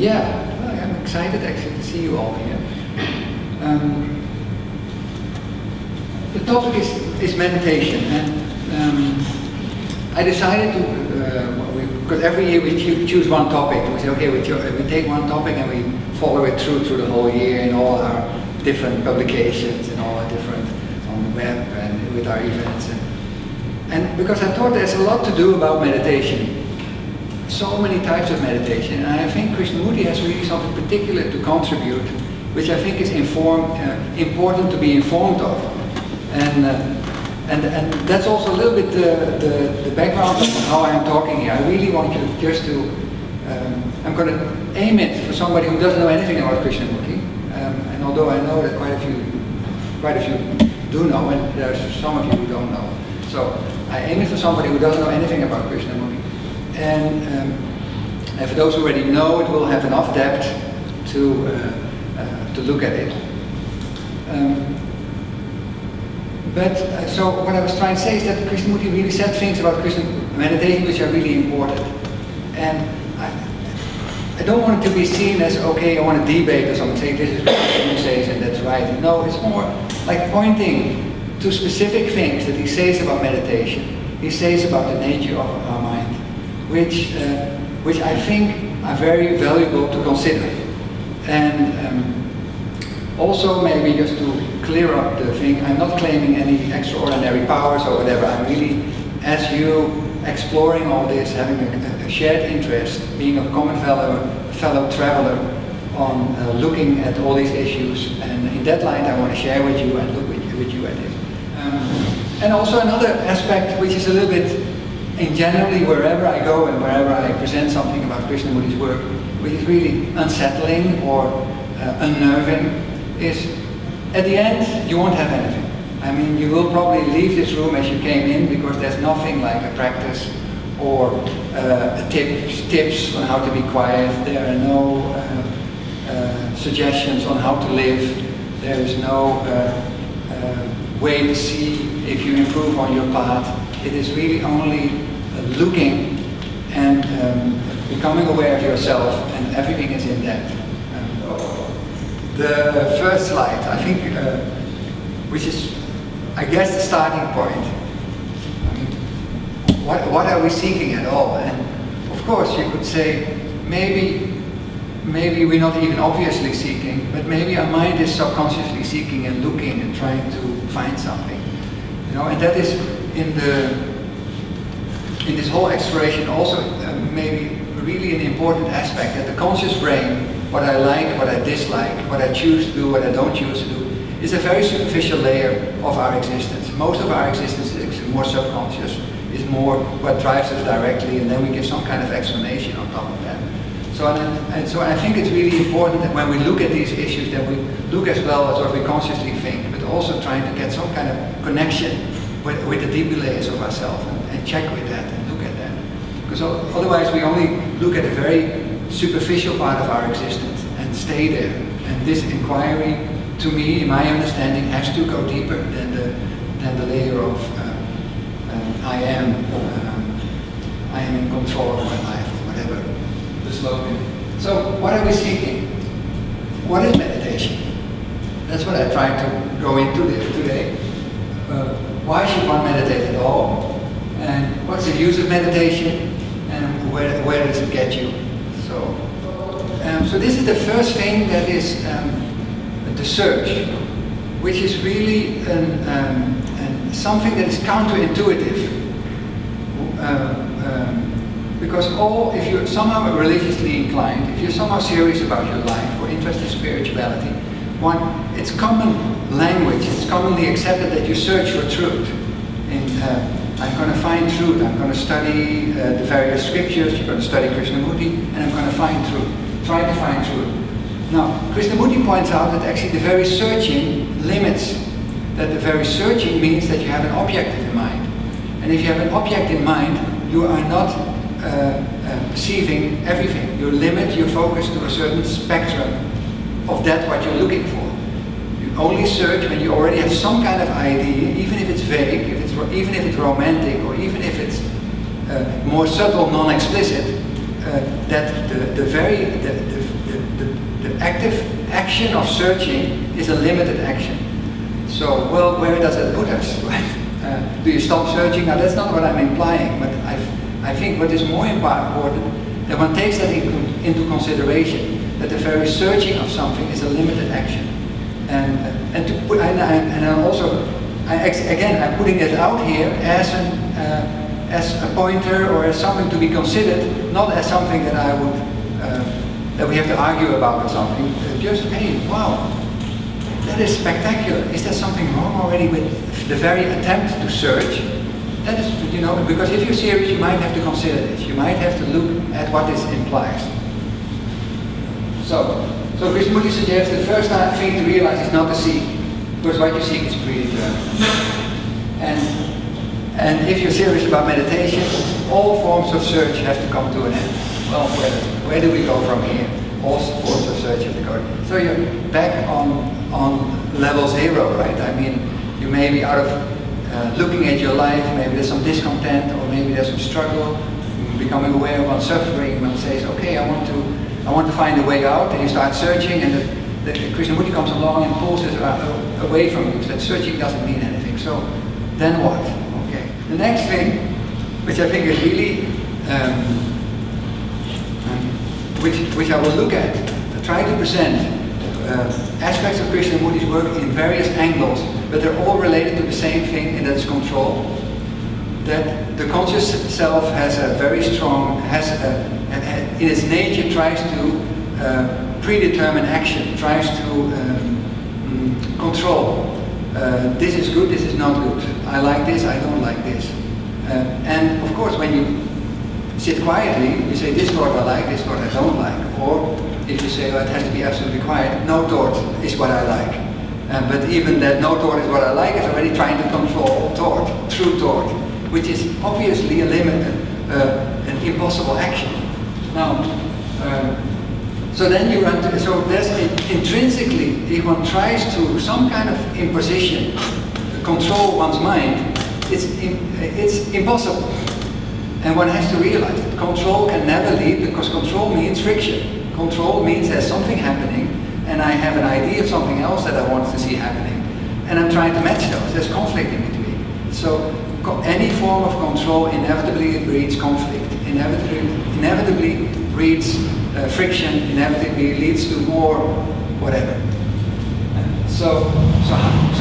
Well, I'm excited actually to see you all here. The topic is meditation, and I decided to, because every year we choose one topic. We say, okay, we take one topic and we follow it through the whole year in all our different publications and all our different, on the web and with our events. And because I thought there's a lot to do about meditation. So many types of meditation, and I think Krishnamurti has really something particular to contribute, which I think is important to be informed of. And that's also a little bit the background of how I'm talking here. I really want you just to, I'm going to aim it for somebody who doesn't know anything about Krishnamurti, and although I know that quite a few do know, and there's some of you who don't know. So I aim it for somebody who doesn't know anything about Krishnamurti. And for those who already know, it will have enough depth to look at it. So what I was trying to say is that Krishnamurti really said things about meditation which are really important. And I don't want it to be seen as, okay, I want to debate or something, say this is what Krishnamurti says and that's right. No, it's more like pointing to specific things that he says about meditation. He says about the nature of our mind, which I think are very valuable to consider. And also maybe just to clear up the thing, I'm not claiming any extraordinary powers or whatever. I'm really, as you exploring all this, having a shared interest, being a common fellow traveler on looking at all these issues, and in that light I want to share with you and look with you at it. And also another aspect which is a little bit, in generally wherever I go and wherever I present something about Krishnamurti's work, which is really unsettling or unnerving, is at the end you won't have anything. I mean, you will probably leave this room as you came in, because there's nothing like a practice or tips on how to be quiet. There are no suggestions on how to live. There is no way to see if you improve on your path. It is really only looking and becoming aware of yourself, and everything is in that. The first slide, I think, which is, I guess, the starting point. I mean, what are we seeking at all? And of course, you could say maybe we're not even obviously seeking, but maybe our mind is subconsciously seeking and looking and trying to find something. You know, and that is in this whole exploration also maybe really an important aspect, that the conscious brain, what I like, what I dislike, what I choose to do, what I don't choose to do, is a very superficial layer of our existence. Most of our existence is more subconscious, is more what drives us directly, and then we give some kind of explanation on top of that. So I think it's really important that when we look at these issues, that we look as well as what we consciously think, but also trying to get some kind of connection with the deeper layers of ourselves, and check with that and look at that. Because otherwise we only look at a very superficial part of our existence and stay there. And this inquiry, to me, in my understanding, has to go deeper than the layer of I am in control of my life, or whatever the slogan. So what are we seeking? What is meditation? That's what I tried to go into today. Why should one meditate at all? And what's the use of meditation? And where does it get you? So this is the first thing, that is the search, which is really something that is counterintuitive. Because if you're somehow religiously inclined, if you're somehow serious about your life or interested in spirituality, it's common language, it's commonly accepted that you search for truth. I'm going to find truth, I'm going to study the various scriptures, you're going to study Krishnamurti, and I'm going to find truth, try to find truth. Now, Krishnamurti points out that actually the very searching limits, that the very searching means that you have an object in mind. And if you have an object in mind, you are not perceiving everything. You limit your focus to a certain spectrum of that what you're looking for. You only search when you already have some kind of idea, even if it's vague, even if it's romantic, or even if it's more subtle, non-explicit, that the the active action of searching is a limited action. So, well, where does it put us, right? Do you stop searching? Now, that's not what I'm implying, but I think what is more important, that one takes that into consideration, that the very searching of something is a limited action. And to put, and I'm also, again, I'm putting it out here as a pointer or as something to be considered, not as something that I would, that we have to argue about or something. Just, hey, wow, that is spectacular. Is there something wrong already with the very attempt to search? That is, because if you're serious, you might have to consider this. You might have to look at what this implies. So Krishnamurti suggests the first thing to realize is not to seek, because what you seek is predetermined. And if you're serious about meditation, all forms of search have to come to an end. Well, where do we go from here? All forms of search have to go. So you're back on level 0, right? I mean, you may be out of looking at your life, maybe there's some discontent, or maybe there's some struggle, becoming aware of one's suffering. One says, okay, I want to find a way out, and you start searching, and the Krishnamurti comes along and pulls it away from you. So that searching doesn't mean anything. So then what? Okay. The next thing, which I think is really, which I will look at, try to present aspects of Krishnamurti's work in various angles, but they're all related to the same thing, and that's control. That the conscious self has a very strong, in its nature tries to predetermine action, tries to control. This is good, this is not good. I like this, I don't like this. And of course, when you sit quietly, you say, this thought I like, this thought I don't like. Or if you say, well, it has to be absolutely quiet, no thought is what I like. But even that no thought is what I like is already trying to control thought, true thought, which is obviously a limit, an impossible action. Now, so then you run to, so there's intrinsically, if one tries to some kind of imposition, control one's mind, it's impossible. And one has to realize that control can never lead, because control means friction. Control means there's something happening, and I have an idea of something else that I want to see happening. And I'm trying to match those. There's conflict in between. So any form of control inevitably breeds conflict, inevitably breeds friction, inevitably leads to more whatever. So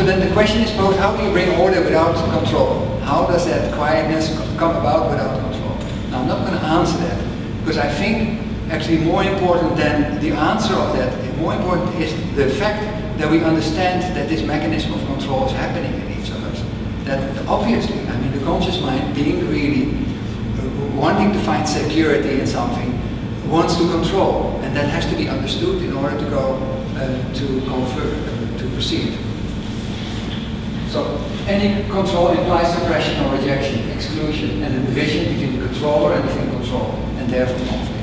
then the question is posed, how do you bring order without control? How does that quietness come about without control? Now, I'm not going to answer that, because I think actually more important than the answer of that, more important is the fact that we understand that this mechanism of control is happening in each of us. That obviously, I mean, the conscious mind, being greedy, wanting to find security in something, wants to control, and that has to be understood in order to go to proceed. So any control implies suppression or rejection, exclusion, and a division between the controller and the thing controlled, and therefore conflict.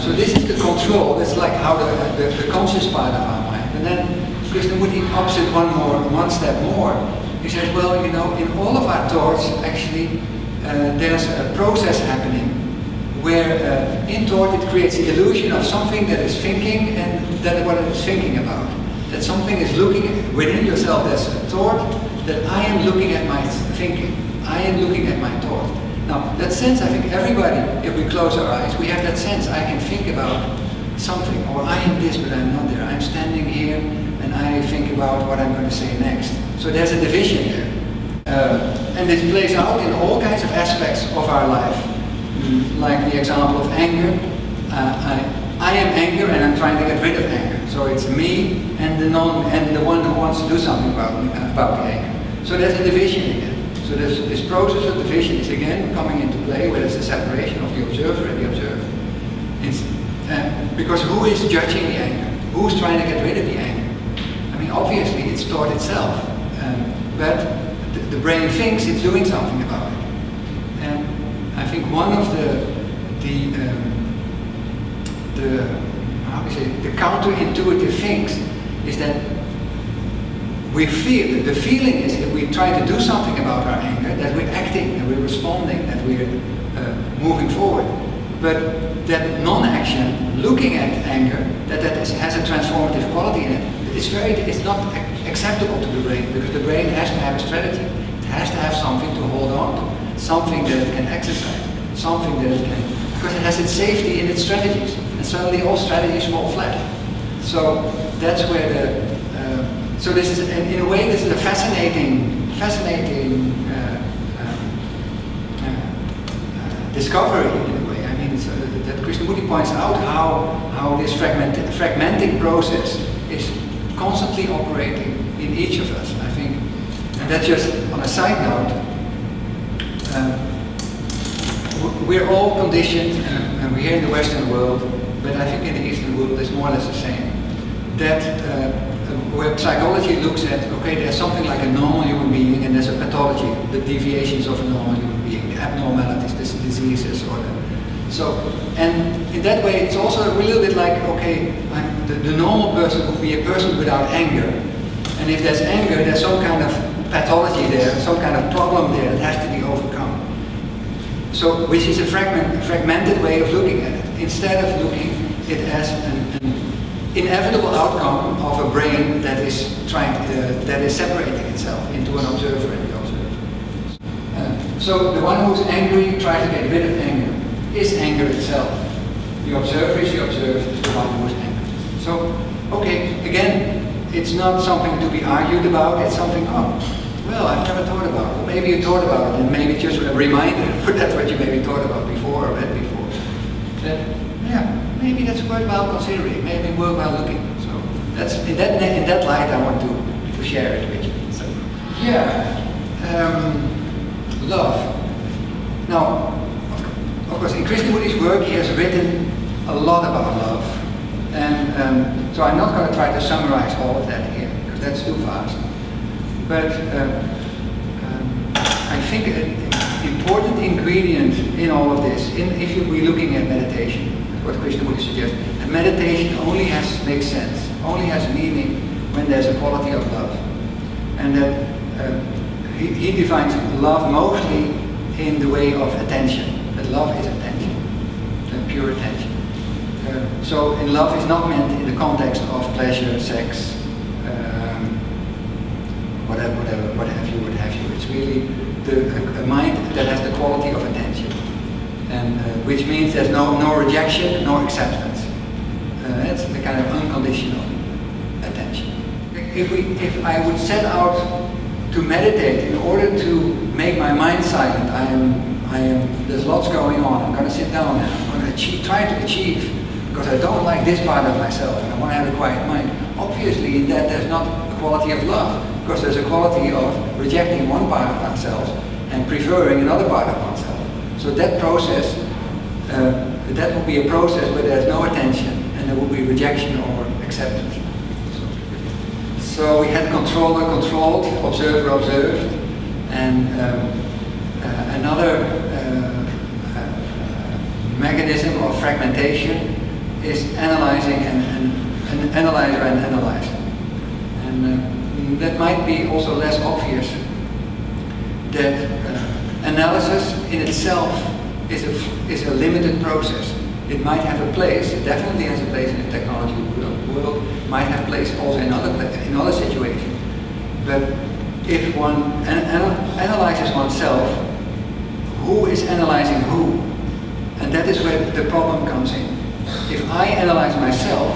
So this is the control. It's like how the conscious part of our mind. And then Krishnamurti ups it one step more. He says, well, in all of our thoughts, actually, there's a process happening where in thought it creates the illusion of something that is thinking and that what it is thinking about. That something is looking within yourself. There's a thought that I am looking at my thinking. I am looking at my thought. Now, that sense, I think everybody, if we close our eyes, we have that sense. I can think about something, or I am this, but I'm not there. I'm standing here, and I think about what I'm going to say next. So there's a division there. And this plays out in all kinds of aspects of our life. Like the example of anger. I am anger, and I'm trying to get rid of anger. So it's me and the one who wants to do something about the anger. So there's a division again. So this process of division is again coming into play, where there's a separation of the observer and the observer. Because who is judging the anger? Who's trying to get rid of the anger? I mean, obviously it's thought itself, but the brain thinks it's doing something about it. And I think one of the counterintuitive things is that we feel, the feeling is if we try to do something about our anger, that we're acting, that we're responding, that we're moving forward. But that non-action, looking at anger, has a transformative quality in it. It's not acceptable to the brain, because the brain has to have a strategy. It has to have something to hold on to, something that it can exercise, something that it can, because it has its safety in its strategies. And suddenly all strategies fall flat. So that's where so this is, in a way, this is a fascinating discovery in a way. I mean, that Krishnamurti points out how this fragmenting process is constantly operating in each of us, I think. And that's just on a side note. We're all conditioned, and we're here in the Western world, but I think in the Eastern world it's more or less the same. That where psychology looks at, okay, there's something like a normal human being, and there's a pathology, the deviations of a normal human being, the abnormalities, the diseases, or and in that way, it's also a little bit like, okay, the normal person would be a person without anger, and if there's anger, there's some kind of pathology there, some kind of problem there that has to be overcome. So, which is a fragmented way of looking at it. Instead of looking it as an inevitable outcome of a brain that is separating itself into an observer and the observer. So the one who's angry tries to get rid of anger. Is anger itself. The observer is the observed, is the one who is angry. So, okay, again, it's not something to be argued about, it's something, well, I've never thought about it. Maybe you thought about it, and maybe just a reminder, but that's what you maybe thought about before or read before. That, yeah, maybe that's worthwhile considering, maybe worthwhile looking. So that's in that light I want to share it with you. So, love. Now, of course, in Krishnamurti's work he has written a lot about love, and so I'm not going to try to summarize all of that here because that's too fast. But I think an important ingredient in all of this, if we're looking at meditation, what Krishnamurti suggests, that meditation only makes sense, only has meaning when there's a quality of love. And that he defines love mostly in the way of attention. That love is attention, pure attention. So in love is not meant in the context of pleasure, sex, what have you. It's really a mind that has the quality of attention, and which means there's no rejection, no acceptance. It's the kind of unconditional attention. If I would set out to meditate in order to make my mind silent, there's lots going on. I'm going to sit down and I'm going to try to achieve, because I don't like this part of myself and I want to have a quiet mind. Obviously, in that there's not a quality of love, because there's a quality of rejecting one part of ourselves and preferring another part of oneself. So that process, that will be a process where there's no attention and there will be rejection or acceptance. So we had controller controlled, observer observed, and another mechanism of fragmentation is analyzing and analyzer and analyzer. And that might be also less obvious that analysis in itself is a limited process. It might have a place, it definitely has a place in the technology world, might have place also in other situations. But if one analyzes oneself, who is analyzing who? And that is where the problem comes in. If I analyze myself,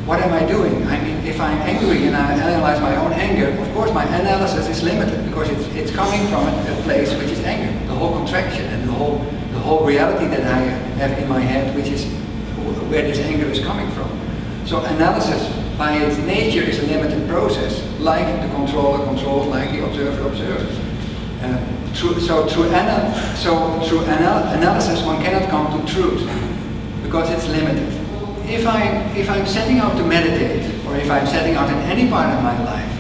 what am I doing? I mean, if I'm angry and I analyze my own anger, of course my analysis is limited because it's coming from a place which is anger, the whole contraction and the whole reality that I have in my head, which is where this anger is coming from. So analysis by its nature is a limited process, like the controller controls, like the observer observes. Through analysis one cannot come to truth because it's limited. If I'm setting out to meditate, or if I'm setting out in any part of my life,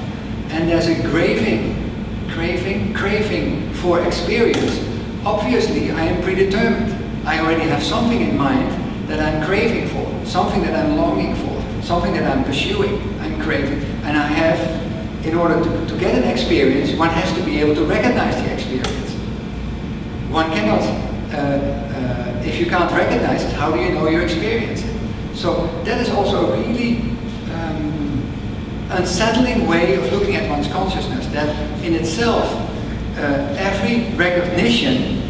and there's a craving for experience, obviously I am predetermined. I already have something in mind that I'm craving for, something that I'm longing for, something that I'm pursuing, I'm craving, and I have in order to get an experience, one has to be able to recognize the experience. One cannot, if you can't recognize it, how do you know you're experiencing it? So that is also a really unsettling way of looking at one's consciousness, that in itself, every recognition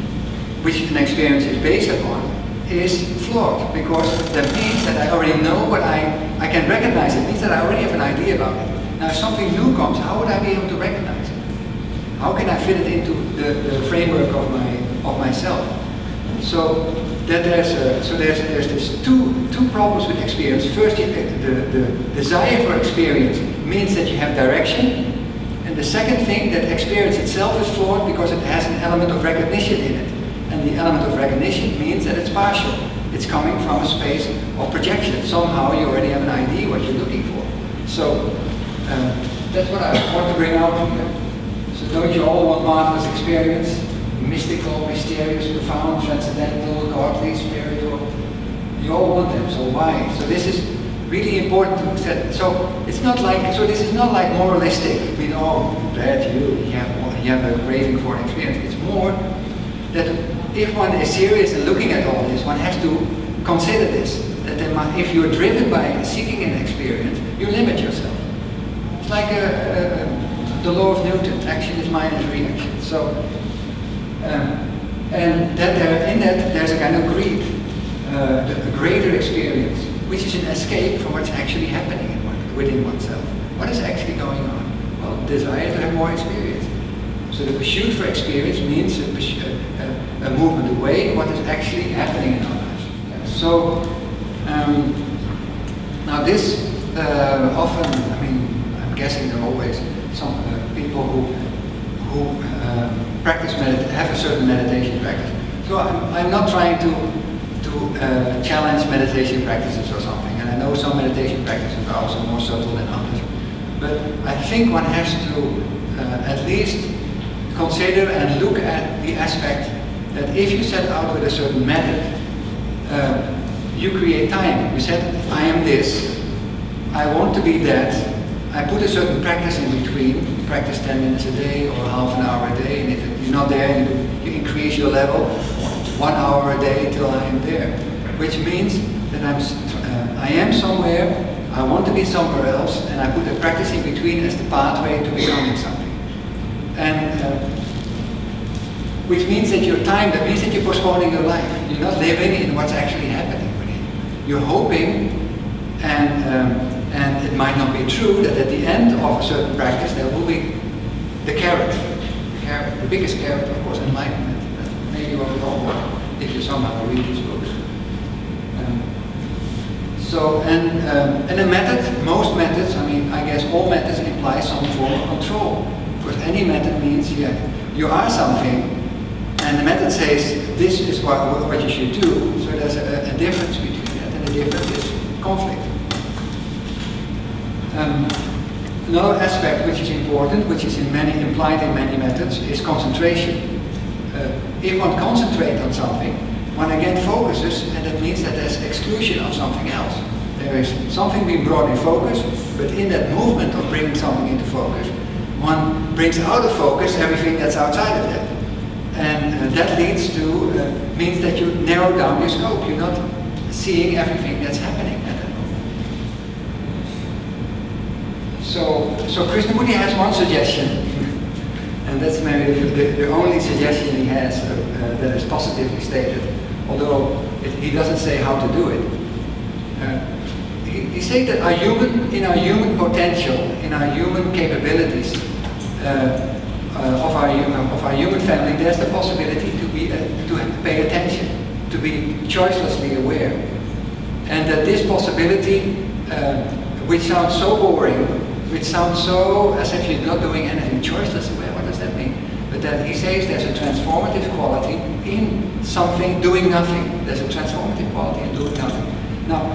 which an experience is based upon is flawed, because that means that I already know what I can recognize it. It means that I already have an idea about it. Now if something new comes, how would I be able to recognize it? How can I fit it into the framework of myself? So that there's this two problems with experience. First, the desire for experience means that you have direction, and the second thing, that experience itself is flawed because it has an element of recognition in it. And the element of recognition means that it's partial. It's coming from a space of projection. Somehow you already have an idea what you're looking for. So that's what I want to bring out here. So don't you all want marvelous experience? Mystical, mysterious, profound, transcendental, godly, spiritual. You all want them, so why? So this is really important to set. So it's not like, so this is not like moralistic, you know, that you have a craving for an experience. It's more that if one is serious in looking at all this, one has to consider this, that if you're driven by seeking an experience, you limit yourself. It's like the law of Newton, action is minus reaction. So, and that in that there's a kind of greed, a greater experience, which is an escape from what's actually happening within oneself. What is actually going on? Well, desire to have more experience. So the pursuit for experience means a movement away what is actually happening in our lives. So now this often, I mean, I'm guessing there are always some people who practice have a certain meditation practice. So I'm not trying to challenge meditation practices or something. And I know some meditation practices are also more subtle than others. But I think one has to at least consider and look at the aspect that if you set out with a certain method, you create time. You said, I am this, I want to be that, I put a certain practice in between, you practice 10 minutes a day or half an hour a day, and if you're not there, you increase your level 1 hour a day till I am there. Which means that I am somewhere, I want to be somewhere else, and I put a practice in between as the pathway to becoming something. And which means that your time, that means that you're postponing your life. You're not living in what's actually happening within you. You're hoping, and it might not be true, that at the end of a certain practice there will be the carrot. The biggest carrot, of course, enlightenment. That's maybe what we all want, if you somehow read these books. And a method, most methods, I mean, I guess all methods imply some form of control. Because any method means, you are something, and the method says, this is what you should do. So there's a difference between that, and the difference is conflict. Another aspect which is important, which is implied in many methods, is concentration. If one concentrates on something, one again focuses, and that means that there's exclusion of something else. There is something being brought in focus, but in that movement of bringing something into focus, one brings out of focus everything that's outside of that. And that leads to, means that you narrow down your scope. You're not seeing everything that's happening at that moment. So Krishnamurti has one suggestion, and that's maybe the only suggestion he has that is positively stated, although he doesn't say how to do it. He says that in our human potential, in our human capabilities of our human family, there's the possibility to pay attention, to be choicelessly aware, and that this possibility, which sounds so boring, which sounds so as if you're not doing anything, choiceless aware. What does that mean? But that he says there's a transformative quality in something doing nothing. There's a transformative quality in doing nothing. Now,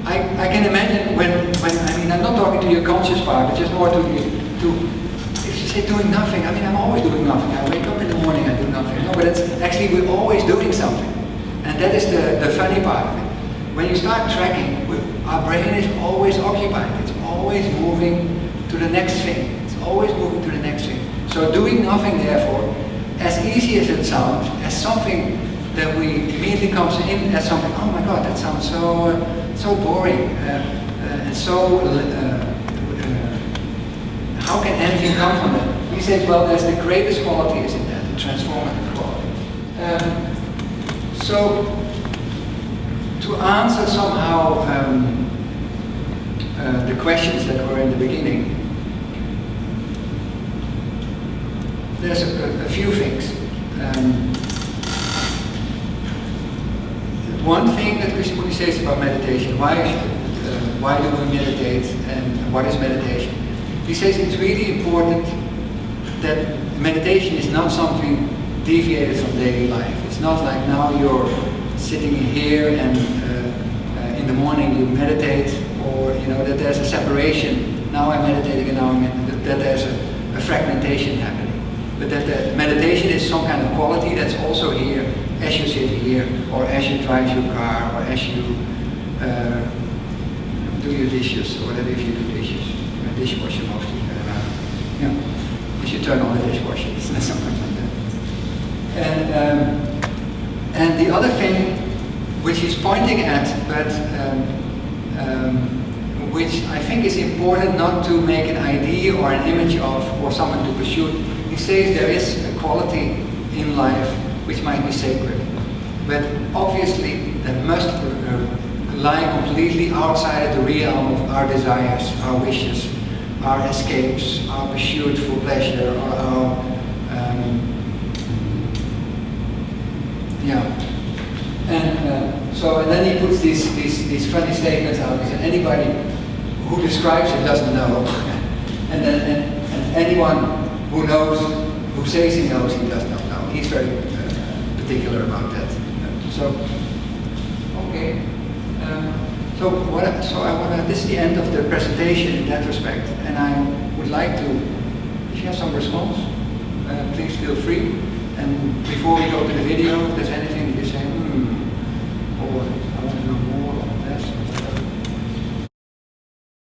I can imagine when I mean, I'm not talking to your conscious part, but just more to if you say doing nothing, I mean, I'm always doing nothing. I wake up in the morning, I do nothing. No, but it's actually, we're always doing something. And that is the funny part of it. When you start tracking, our brain is always occupied. It's always moving to the next thing. It's always moving to the next thing. So doing nothing, therefore, as easy as it sounds, as something that we immediately comes in as something, oh my God, that sounds so boring, and so, how can anything come from it? He says, well, there's the greatest quality is in that, the transformative quality. So, to answer somehow the questions that were in the beginning, there's a few things. One thing that Krishna says about meditation, why do we meditate and what is meditation? He says it's really important that meditation is not something deviated from daily life. It's not like now you're sitting here and in the morning you meditate, or that there's a separation. Now I'm meditating and now I'm that there's a fragmentation happening. But that the meditation is some kind of quality that's also here as you sit here, or as you drive your car, or as you do your dishes, or whatever, if you do dishes. Dishwasher mostly. As you turn on the dishwasher, something like that. And the other thing which he's pointing at, but which I think is important not to make an idea or an image of, or someone to pursue. He says there is a quality in life which might be sacred, but obviously that must lie completely outside of the realm of our desires, our wishes, our escapes, our pursuit for pleasure, or our and then he puts these funny statements out. He said anybody who describes it doesn't know, and anyone who knows, who says he knows, he does not know. He's very particular about that. Okay. This is the end of the presentation in that respect, and I would like to, if you have some response, please feel free. And before we go to the video, if there's anything